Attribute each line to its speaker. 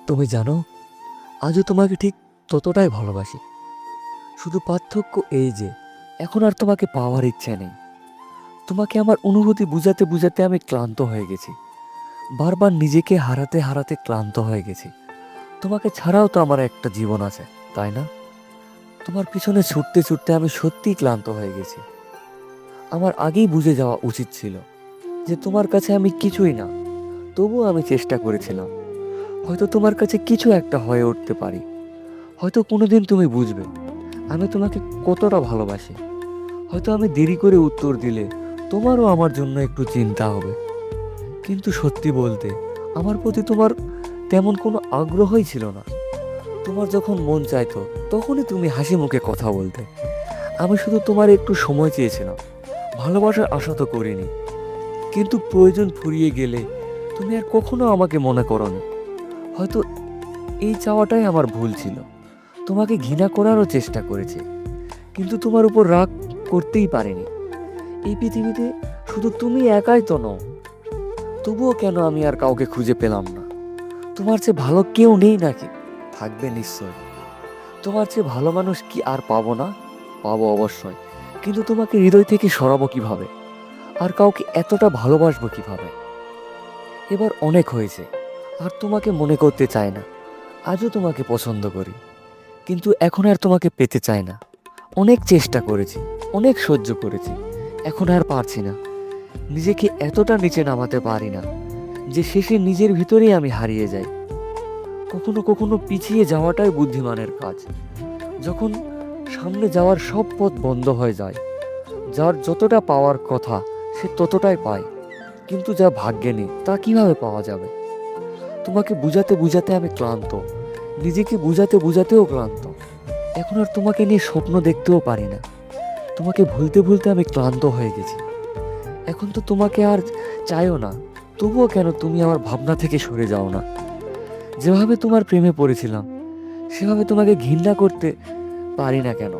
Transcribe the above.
Speaker 1: তুমি জানো, আজও তোমাকে ঠিক ততটাই ভালোবাসি। শুধু পার্থক্য এই যে এখন আর তোমাকে পাওয়ার ইচ্ছে নেই। তোমাকে আমার অনুভূতি বুঝাতে বুঝাতে আমি ক্লান্ত হয়ে গেছি। বারবার নিজেকে হারাতে হারাতে ক্লান্ত হয়ে গেছি। তোমাকে ছাড়াও তো আমার একটা জীবন আছে, তাই না? তোমার পিছনে ছুটতে ছুটতে আমি সত্যিই ক্লান্ত হয়ে গেছি। আমার আগেই বুঝে যাওয়া উচিত ছিল যে তোমার কাছে আমি কিছুই না। তবুও আমি চেষ্টা করেছিলাম। হয়তো তোমার কাছে কিছু একটা হয়ে উঠতে পারি। হয়তো কোনোদিন তুমি বুঝবে আমি তোমাকে কতটা ভালোবাসি। হয়তো আমি দেরি করে উত্তর দিলে তোমারও আমার জন্য একটু চিন্তা হবে। কিন্তু সত্যি বলতে আমার প্রতি তোমার তেমন কোনো আগ্রহই ছিল না। তোমার যখন মন চাইতো তখনই তুমি হাসি মুখে কথা বলতে। আমি শুধু তোমার একটু সময় চেয়েছিলাম, ভালোবাসার আশা তো করিনি। কিন্তু প্রয়োজন ফুরিয়ে গেলে তুমি আর কখনো আমাকে মনে করোনি। হয়তো এই চাওয়াটাই আমার ভুল ছিল। তোমাকে ঘৃণা করারও চেষ্টা করেছি, কিন্তু তোমার উপর রাগ করতেই পারিনি। এই পৃথিবীতে শুধু তুমি একাই তো নও। তবুও কেন আমি আর কাউকে খুঁজে পেলাম না? তোমার চেয়ে ভালো কেউ নেই নাকি? থাকবে নিশ্চয়। তোমার চেয়ে ভালো মানুষ কি আর পাবো না? পাবো অবশ্যই। কিন্তু তোমাকে হৃদয় থেকে সরাবো কিভাবে? আর কাউকে এতটা ভালোবাসবো কিভাবে? এবার অনেক হয়েছে, আর তোমাকে মনে করতে চাই না। আজও তোমাকে পছন্দ করি, কিন্তু এখন আর তোমাকে পেতে চাই না। অনেক চেষ্টা করেছি, অনেক সহ্য করেছি, এখন আর পারছি না। নিজেকে এতটা নিচে নামাতে পারি না যে শেষে নিজের ভিতরেই আমি হারিয়ে যাই। কখনো কখনো পিছিয়ে যাওয়াটাই বুদ্ধিমানের কাজ। যখন সামনে যাওয়ার সব পথ বন্ধ হয়ে যায়, যার যতটা পাওয়ার কথা সে ততটাই পায়, কিন্তু যা ভাগ্যে নেই তা কিভাবে পাওয়া যাবে? তোমাকে বুঝাতে বুঝাতে আমি ক্লান্ত, নিজেকে বুঝাতে বুঝাতেও ক্লান্ত। এখন আর তোমাকে নিয়ে স্বপ্ন দেখতেও পারি না। তোমাকে ভুলতে ভুলতে আমি ক্লান্ত হয়ে গেছি। এখন তো তোমাকে আর চাইও না। তবুও কেন তুমি আমার ভাবনা থেকে সরে যাও না? যেভাবে তোমার প্রেমে পড়েছিলাম সেভাবে তোমাকে ঘৃণা করতে পারি না কেন?